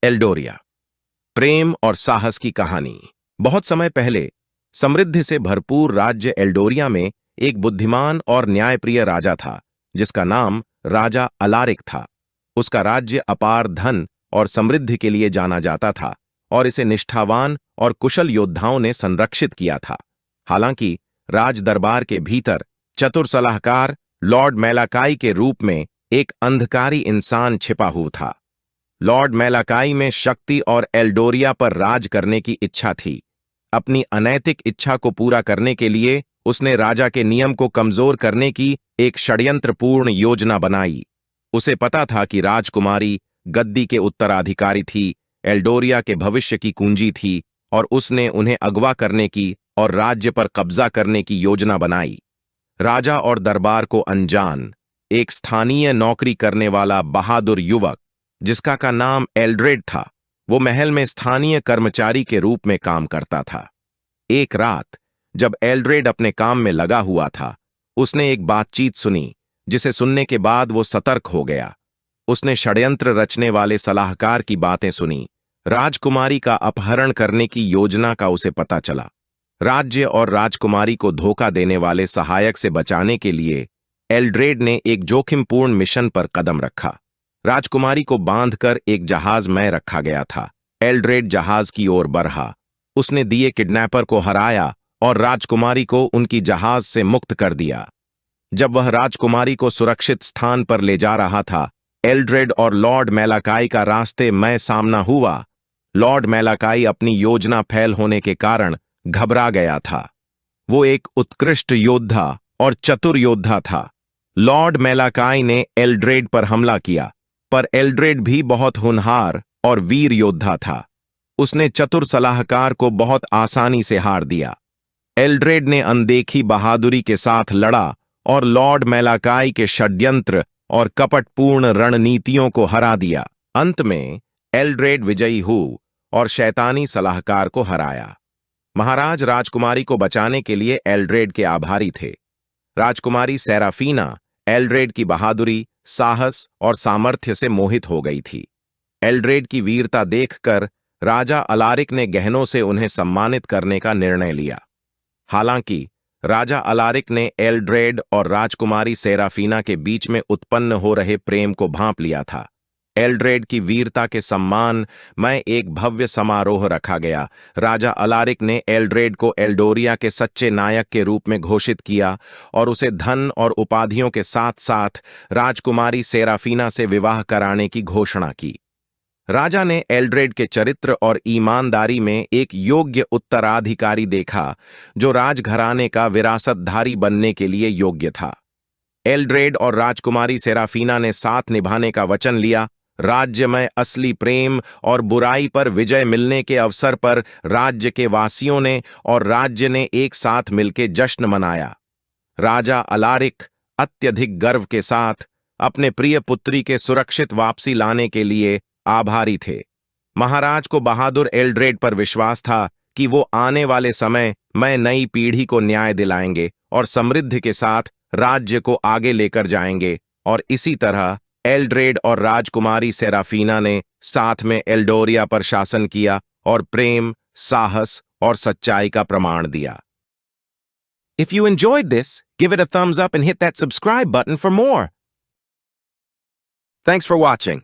Eldoria. प्रेम और साहस की कहानी। बहुत समय पहले समृद्धि से भरपूर राज्य एल्डोरिया में एक बुद्धिमान और न्यायप्रिय राजा था, जिसका नाम राजा अलारिक था। उसका राज्य अपार धन और समृद्धि के लिए जाना जाता था और इसे निष्ठावान और कुशल योद्धाओं ने संरक्षित किया था। हालांकि राज दरबार के भीतर चतुर सलाहकार लॉर्ड मेलाकाई के रूप में एक अंधकारी इंसान छिपा हुआ था। लॉर्ड मेलाकाई में शक्ति और एल्डोरिया पर राज करने की इच्छा थी। अपनी अनैतिक इच्छा को पूरा करने के लिए उसने राजा के नियम को कमजोर करने की एक षड्यंत्रपूर्ण योजना बनाई। उसे पता था कि राजकुमारी गद्दी के उत्तराधिकारी थी, एल्डोरिया के भविष्य की कुंजी थी, और उसने उन्हें अगवा करने की और राज्य पर कब्जा करने की योजना बनाई। राजा और दरबार को अनजान एक स्थानीय नौकरी करने वाला बहादुर युवक, जिसका का नाम एल्ड्रेड था, वो महल में स्थानीय कर्मचारी के रूप में काम करता था। एक रात जब एल्ड्रेड अपने काम में लगा हुआ था, उसने एक बातचीत सुनी, जिसे सुनने के बाद वो सतर्क हो गया। उसने षड्यंत्र रचने वाले सलाहकार की बातें सुनी। राजकुमारी का अपहरण करने की योजना का उसे पता चला। राज्य और राजकुमारी को धोखा देने वाले सहायक से बचाने के लिए एल्ड्रेड ने एक जोखिमपूर्ण मिशन पर कदम रखा। राजकुमारी को बांधकर एक जहाज में रखा गया था। एल्ड्रेड जहाज की ओर बढ़ा। उसने दिए किडनैपर को हराया और राजकुमारी को उनकी जहाज से मुक्त कर दिया। जब वह राजकुमारी को सुरक्षित स्थान पर ले जा रहा था, एल्ड्रेड और लॉर्ड मेलाकाई का रास्ते में सामना हुआ। लॉर्ड मेलाकाई अपनी योजना फैल होने के कारण घबरा गया था। वो एक उत्कृष्ट योद्धा और चतुर योद्धा था। लॉर्ड मेलाकाई ने एल्ड्रेड पर हमला किया, पर एल्ड्रेड भी बहुत होनहार और वीर योद्धा था। उसने चतुर सलाहकार को बहुत आसानी से हार दिया। एल्ड्रेड ने अनदेखी बहादुरी के साथ लड़ा और लॉर्ड मेलाकाई के षड्यंत्र और कपटपूर्ण रणनीतियों को हरा दिया। अंत में एल्ड्रेड विजयी हुआ और शैतानी सलाहकार को हराया। महाराज राजकुमारी को बचाने के लिए एल्ड्रेड के आभारी थे। राजकुमारी सेराफीना एल्ड्रेड की बहादुरी, साहस और सामर्थ्य से मोहित हो गई थी। एल्ड्रेड की वीरता देखकर राजा अलारिक ने गहनों से उन्हें सम्मानित करने का निर्णय लिया। हालांकि राजा अलारिक ने एल्ड्रेड और राजकुमारी सेराफीना के बीच में उत्पन्न हो रहे प्रेम को भांप लिया था। एल्ड्रेड की वीरता के सम्मान में एक भव्य समारोह रखा गया। राजा अलारिक ने एल्ड्रेड को एल्डोरिया के सच्चे नायक के रूप में घोषित किया और उसे धन और उपाधियों के साथ साथ राजकुमारी सेराफीना से विवाह कराने की घोषणा की। राजा ने एल्ड्रेड के चरित्र और ईमानदारी में एक योग्य उत्तराधिकारी देखा, जो राजघराने का विरासतधारी बनने के लिए योग्य था। एल्ड्रेड और राजकुमारी सेराफीना ने साथ निभाने का वचन लिया। राज्य में असली प्रेम और बुराई पर विजय मिलने के अवसर पर राज्य के वासियों ने और राज्य ने एक साथ मिलकर जश्न मनाया। राजा अलारिक अत्यधिक गर्व के साथ अपने प्रिय पुत्री के सुरक्षित वापसी लाने के लिए आभारी थे। महाराज को बहादुर एल्ड्रेड पर विश्वास था कि वो आने वाले समय में नई पीढ़ी को न्याय दिलाएंगे और समृद्धि के साथ राज्य को आगे लेकर जाएंगे। और इसी तरह एल्ड्रेड और राजकुमारी सेराफीना ने साथ में एल्डोरिया पर शासन किया और प्रेम, साहस और सच्चाई का प्रमाण दिया। If you enjoyed this, give it a thumbs up and hit that subscribe button for more. Thanks for watching.